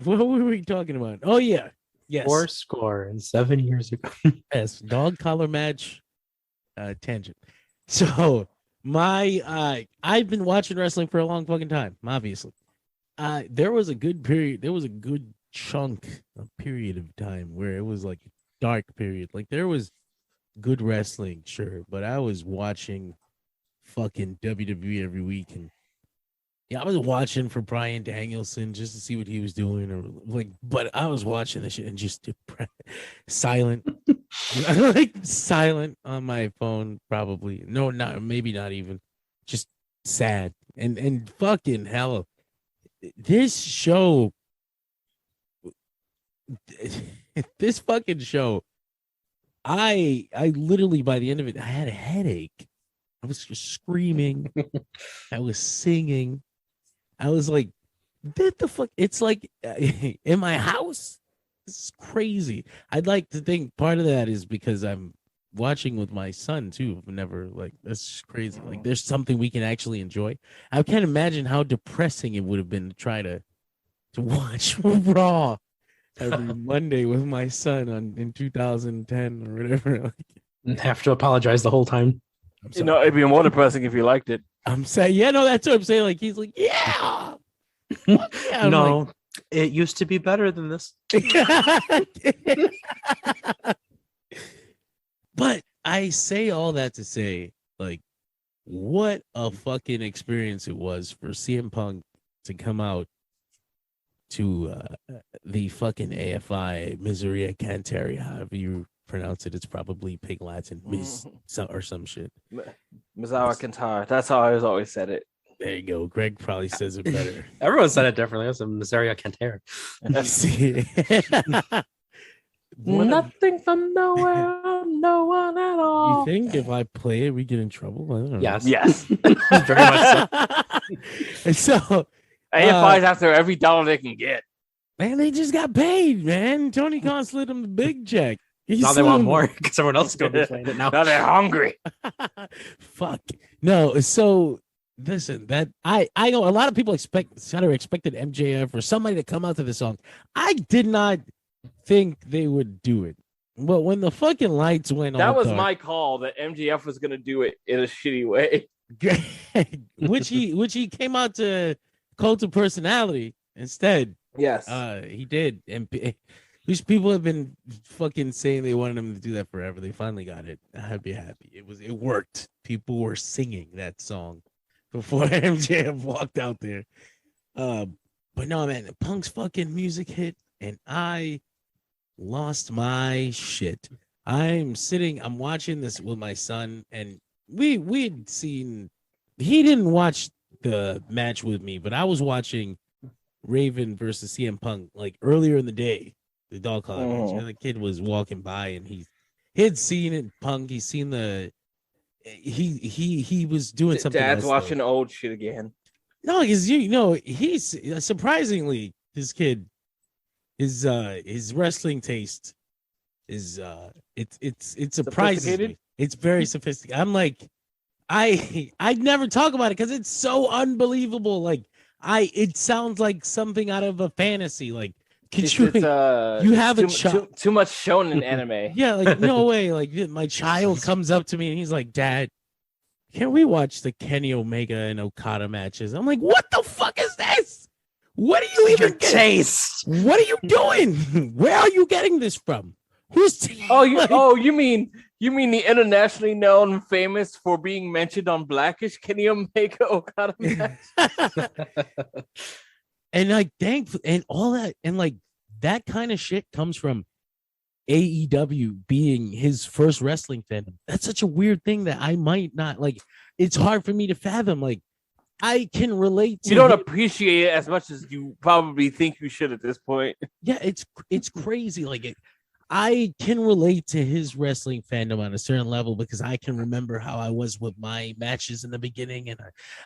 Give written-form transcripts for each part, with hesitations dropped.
What were we talking about? Oh yeah, Four yes, score and 7 years ago. yes. Dog collar match. Tangent. So I've been watching wrestling for a long fucking time. Obviously, there was a good period. There was a good chunk, a period of time where it was like a dark period. Like there was good wrestling, sure, but I was watching fucking WWE every week, and yeah, I was watching for Brian Danielson just to see what he was doing, or like, but I was watching this shit and just silent, like silent on my phone, probably. No, not maybe not even, just sad and fucking hell. This show, this fucking show, I literally by the end of it, I had a headache. I was just screaming. I was singing. I was like, what the fuck? It's like in my house. This is crazy. I'd like to think part of that is because I'm watching with my son too. I've never like that's crazy. Like there's something we can actually enjoy. I can't imagine how depressing it would have been to try to watch Raw every Monday with my son on in 2010 or whatever. And have to apologize the whole time. I'm You sorry. know, it'd be more depressing if you liked it. I'm saying, yeah, no, that's what I'm saying. Like he's like, yeah, yeah. I'm No, it used to be better than this. But I say all that to say, like, what a fucking experience it was for CM Punk to come out to the fucking AFI Miseria Canteri, however you pronounce it. It's probably Pig Latin, or some shit. Mizawa Kantara. That's how I always said it. There you go. Greg probably says it better. Everyone said it differently. That's a Miseria Cantera. See, Nothing from nowhere, no one at all. you think if I play it, we get in trouble? I don't know. Yes. Yes. Very much so. And so, AFI's after every dollar they can get. man, they just got paid, man. Tony Khan slid them the big check. Now they want more because everyone else is going to be playing it now. Now they're hungry. Fuck. No, so listen, that I know a lot of people expected MJF or somebody to come out to the song. I did not think they would do it. But when the fucking lights went That all was dark, my call that MGF was going to do it in a shitty way. which he came out to Cult of Personality instead. Yes. He did, and these people have been fucking saying they wanted him to do that forever. They finally got it. I'd be happy. It worked. People were singing that song before MJF walked out there. But no, man, Punk's fucking music hit, and I lost my shit. I'm watching this with my son, and we'd seen. He didn't watch the match with me, but I was watching Raven versus CM Punk like earlier in the day. The dog collar match. And the kid was walking by, and he had seen it. Punk. He's seen the. He was doing something. Dad's else, watching though. old shit again. No, because he's surprisingly this kid. His wrestling taste is it surprises me. It's very sophisticated. I'm like, I'd never talk about it because it's so unbelievable. Like it sounds like something out of a fantasy. Like you have a child too much shown in anime. Yeah, like no way. Like my child comes up to me and he's like, Dad, can we watch the Kenny Omega and Okada matches? I'm like, what the fuck is this? What are you even taste? What are you doing? Where are you getting this from? Who's you mean the internationally known, famous for being mentioned on Blackish Kenny Omega Okada match? And like and all that and like that kind of shit comes from AEW being his first wrestling fandom. That's such a weird thing that I might not like. It's hard for me to fathom. Like I can relate to you don't appreciate it as much as you probably think you should at this point. Yeah, it's crazy. Like I can relate to his wrestling fandom on a certain level because I can remember how I was with my matches in the beginning, and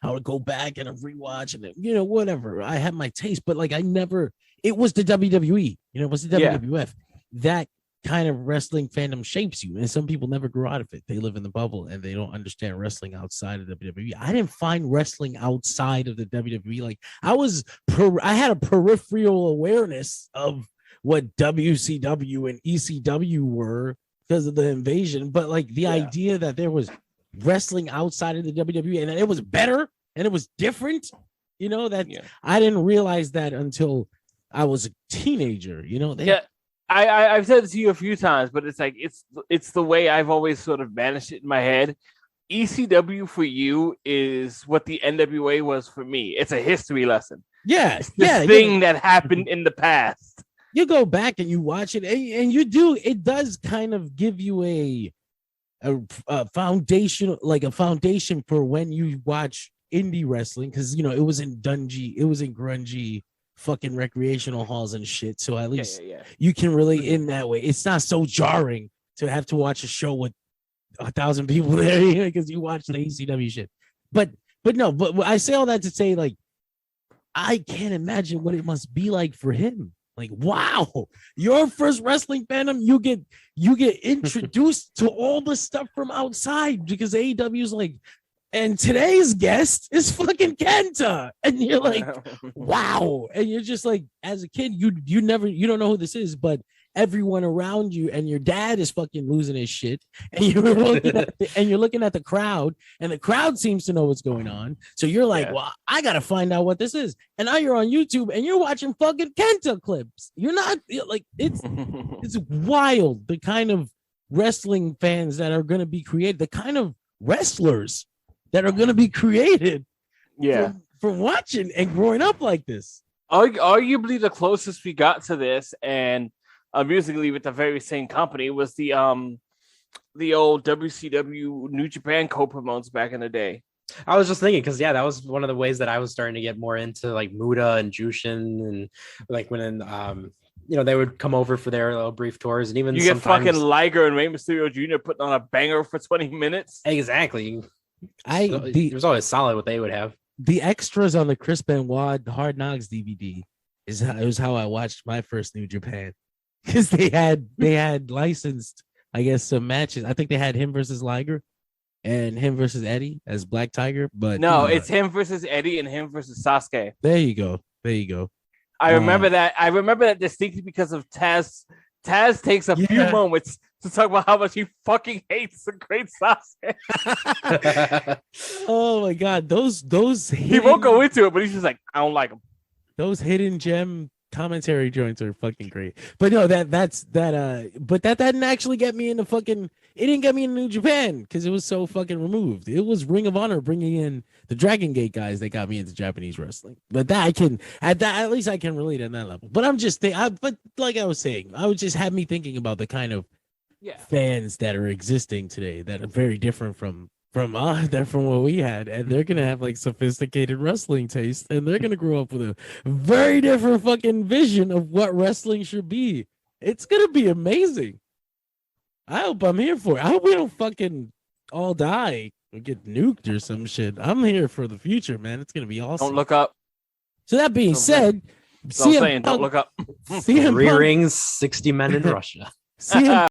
I would go back and rewatch and whatever. I had my taste, but like it was the WWE, it was the WWF that kind of wrestling fandom shapes you. And some people never grew out of it. They live in the bubble and they don't understand wrestling outside of WWE. I didn't find wrestling outside of the WWE. Like I had a peripheral awareness of what WCW and ECW were because of the invasion. But like the idea that there was wrestling outside of the WWE and that it was better and it was different, I didn't realize that until I was a teenager, I've said it to you a few times, but it's like it's the way I've always sort of managed it in my head. ECW for you is what the NWA was for me. It's a history lesson. Yeah, it's this thing that happened in the past. You go back and you watch it, and you do. It does kind of give you a foundation, like a foundation for when you watch indie wrestling, because it was in grungy fucking recreational halls and shit, so at least you can relate in that way. It's not so jarring to have to watch a show with 1,000 people there because you watch the ECW shit. But I say all that to say, like, I can't imagine what it must be like for him. Like, wow, your first wrestling fandom, you get introduced to all the stuff from outside because AEW is like, and today's guest is fucking Kenta. And you're like, wow. And you're just like, as a kid, you don't know who this is, but everyone around you and your dad is fucking losing his shit. And you're looking at the crowd, and the crowd seems to know what's going on. So you're like, well, I gotta find out what this is. And now you're on YouTube and you're watching fucking Kenta clips. You're not like, it's wild, the kind of wrestling fans that are gonna be created, the kind of wrestlers that are going to be created from watching and growing up like this. Arguably the closest we got to this, and musically with the very same company, was the old WCW New Japan co-promotes back in the day. I was just thinking, because that was one of the ways that I was starting to get more into like Muda and Jushin, and like when they would come over for their little brief tours, and even you get fucking Liger and Rey Mysterio Jr. putting on a banger for 20 minutes. Exactly. It was always solid what they would have. The extras on the Chris Benoit Hard Knocks DVD was how I watched my first New Japan, because they had licensed, I guess, some matches. I think they had him versus Liger and him versus Eddie as Black Tiger, but no, it's him versus Eddie and him versus Sasuke. There you go. I remember that. I remember that distinctly because of Taz. Taz takes a few moments to talk about how much he fucking hates the great Sasuke. Oh my god, those he won't go into it, but he's just like, I don't like him. Those hidden gem commentary joints are fucking great. But no, but that didn't actually get me into fucking. It didn't get me into New Japan because it was so fucking removed. It was Ring of Honor bringing in the Dragon Gate guys that got me into Japanese wrestling. But at least I can relate on that level. But but like I was saying, I would just have me thinking about the kind of fans that are existing today that are very different from what we had, and they're gonna have like sophisticated wrestling taste, and they're gonna grow up with a very different fucking vision of what wrestling should be. It's gonna be amazing. I hope I'm here for it. I hope we don't fucking all die or get nuked or some shit. I'm here for the future, man. It's gonna be awesome. Don't look up. So that being said, don't look up. Three rings, 60 men in Russia. CM